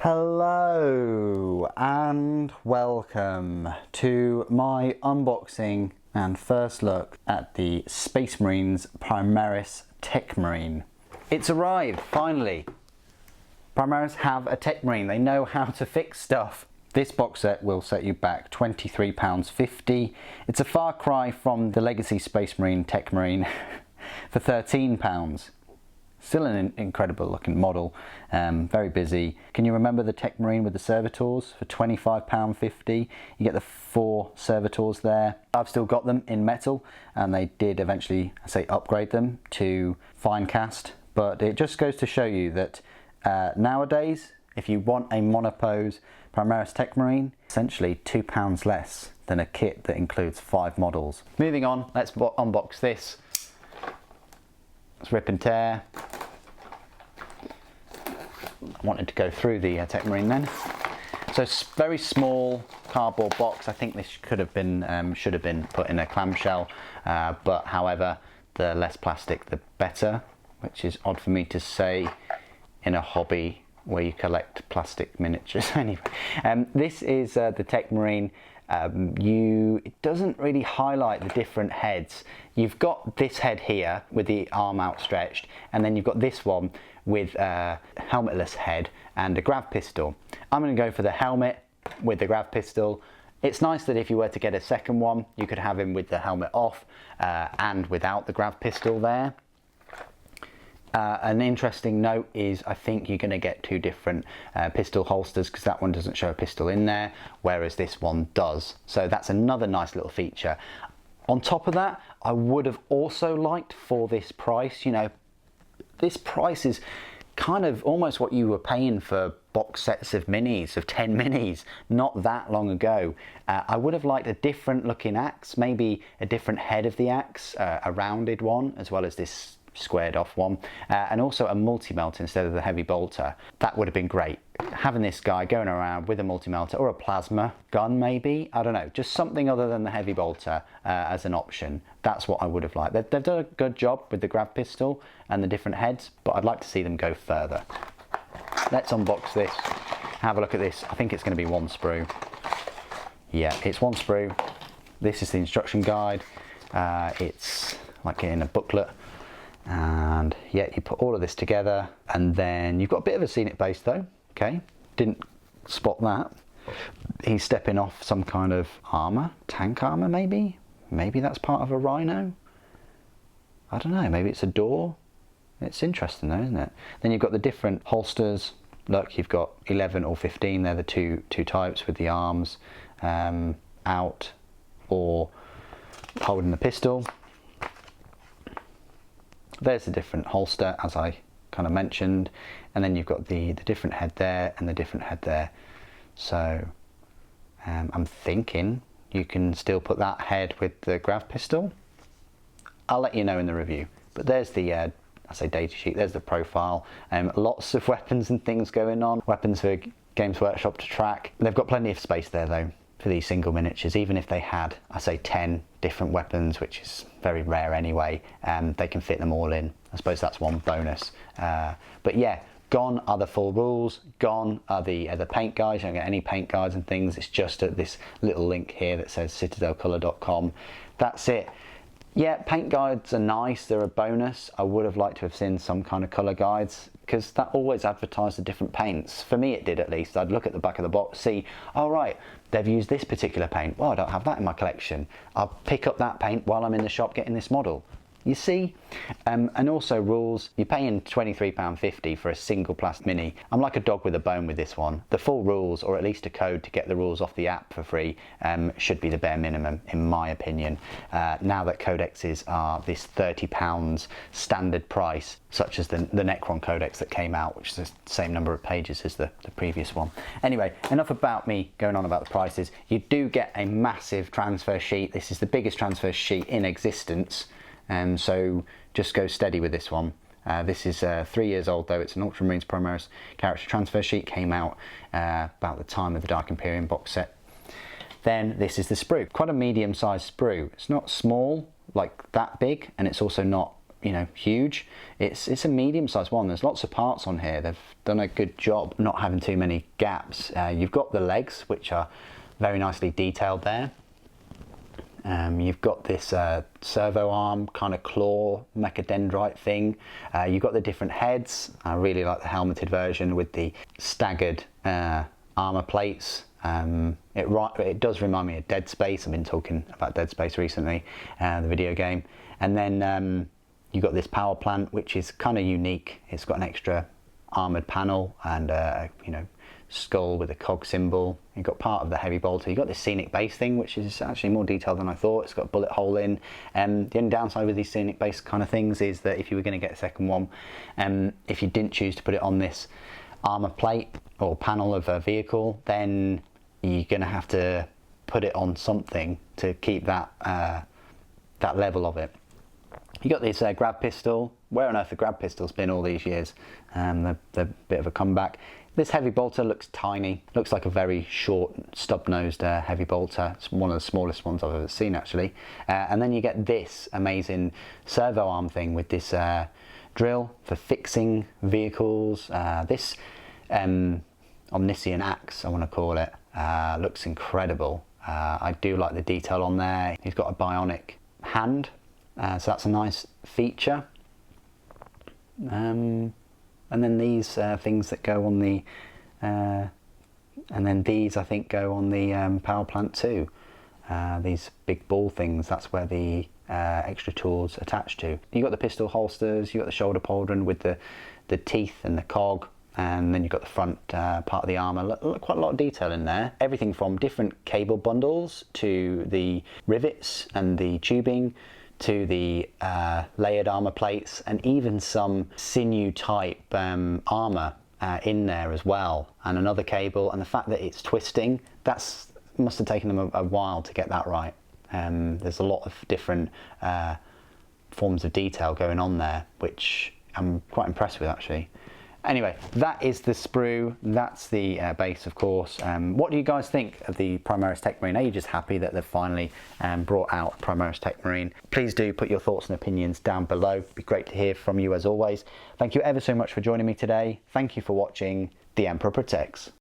Hello and welcome to my unboxing and first look at the Space Marines Primaris Techmarine. It's arrived, finally. Primaris have a Techmarine, they know how to fix stuff. This box set will set you back £23.50. It's a far cry from the Legacy Space Marine Techmarine for £13. Still an incredible looking model, very busy. Can you remember the Techmarine with the servitors for £25.50? You get the 4 servitors there. I've still got them in metal, and they did eventually, upgrade them to fine cast. But it just goes to show you that nowadays, if you want a monopose Primaris Techmarine, essentially £2 less than a kit that includes 5 models. Moving on, let's unbox this. Let's rip and tear. I wanted to go through the Techmarine then. So it's very small cardboard box. I think this could have been, should have been put in a clamshell, but however, the less plastic the better, which is odd for me to say in a hobby where you collect plastic miniatures. Anyway, this is the Techmarine. It doesn't really highlight the different heads. You've got this head here with the arm outstretched, and then you've got this one with a helmetless head and a grav pistol. I'm going to go for the helmet with the grav pistol. It's nice that if you were to get a second one, you could have him with the helmet off and without the grav pistol there. An interesting note is I think you're going to get 2 different pistol holsters, because that one doesn't show a pistol in there, whereas this one does. So that's another nice little feature. On top of that, I would have also liked, for this price, you know, this price is kind of almost what you were paying for box sets of minis, of 10 minis, not that long ago. I would have liked a different looking axe, maybe a different head of the axe, a rounded one, as well as this squared off one, and also a multi-melter instead of the heavy bolter. That would have been great. Having this guy going around with a multi-melter or a plasma gun, maybe, I don't know, just something other than the heavy bolter as an option. That's what I would have liked. They've done a good job with the grav pistol and the different heads, but I'd like to see them go further. Let's unbox this, have a look at this. I think it's going to be 1 sprue. Yeah, it's 1 sprue. This is the instruction guide. It's like in a booklet. And yeah, you put all of this together, and then you've got a bit of a Scenic Base though. Okay, didn't spot that. He's stepping off some kind of armor, tank armor maybe. Maybe that's part of a Rhino. I don't know, maybe it's a door. It's interesting though, isn't it? Then you've got the different holsters. Look, you've got 11 or 15. They're the two types with the arms out or holding the pistol. There's the different holster, as I kind of mentioned, and then you've got the different head there and the different head there. So I'm thinking you can still put that head with the grav pistol. I'll let you know in the review. But there's the data sheet, there's the profile. Lots of weapons and things going on. Weapons for Games Workshop to track. They've got plenty of space there though for these single miniatures. Even if they had, 10 different weapons, which is very rare anyway, they can fit them all in. I suppose that's one bonus. But yeah, gone are the full rules, gone are the paint guides. You don't get any paint guides and things. It's just at this little link here that says citadelcolor.com. That's it. Yeah, paint guides are nice, they're a bonus. I would have liked to have seen some kind of colour guides, because that always advertised the different paints. For me it did, at least. I'd look at the back of the box, see, oh right, they've used this particular paint. Well, I don't have that in my collection. I'll pick up that paint while I'm in the shop getting this model. You see? And also rules, you're paying £23.50 for a single plastic mini. I'm like a dog with a bone with this one. The full rules, or at least a code to get the rules off the app for free, should be the bare minimum, in my opinion. Now that codexes are this £30 standard price, such as the Necron codex that came out, which is the same number of pages as the previous one. Anyway, enough about me going on about the prices. You do get a massive transfer sheet. This is the biggest transfer sheet in existence. So just go steady with this one. This is 3 years old though. It's an Ultramarines Primaris character transfer sheet. Came out about the time of the Dark Imperium box set. Then this is the sprue. Quite a medium-sized sprue. It's not small, like that big, and it's also not you know, huge. It's a medium-sized one. There's lots of parts on here. They've done a good job not having too many gaps. You've got the legs, which are very nicely detailed there. You've got this servo arm kind of claw mechadendrite thing. You've got the different heads. I really like the helmeted version with the staggered armor plates. It does remind me of Dead Space. I've been talking about Dead Space recently, the video game. And then you've got this power plant, which is kind of unique. It's got an extra armored panel and you know, skull with a cog symbol. You've got part of the heavy bolter. You've got this Scenic Base thing, which is actually more detailed than I thought. It's got a bullet hole in. The only downside with these Scenic Base kind of things is that if you were going to get a second one, if you didn't choose to put it on this armor plate or panel of a vehicle, then you're going to have to put it on something to keep that that level of it. You got this grab pistol. Where on earth the grab pistol's been all these years? They're a bit of a comeback. This heavy bolter looks tiny. Looks like a very short, stub-nosed heavy bolter. It's one of the smallest ones I've ever seen, actually. And then you get this amazing servo arm thing with this drill for fixing vehicles. This omniscient axe, I want to call it, looks incredible. I do like the detail on there. He's got a bionic hand, so that's a nice feature. And then these things that go on the, and then these I think go on the power plant too. These big ball things, that's where the extra tools attach to. You got the pistol holsters, you got the shoulder pauldron with the teeth and the cog, and then you've got the front part of the armour. Quite a lot of detail in there. Everything from different cable bundles to the rivets and the tubing, to the layered armor plates, and even some sinew type armor in there as well, and another cable. And the fact that it's twisting, that's must have taken them a while to get that right. There's a lot of different forms of detail going on there, which I'm quite impressed with, actually. Anyway, that is the sprue, that's the base, of course. What do you guys think of the Primaris Techmarine? Are you just happy that they've finally brought out Primaris Techmarine? Please do put your thoughts and opinions down below. It'd be great to hear from you as always. Thank you ever so much for joining me today. Thank you for watching. The Emperor Protects.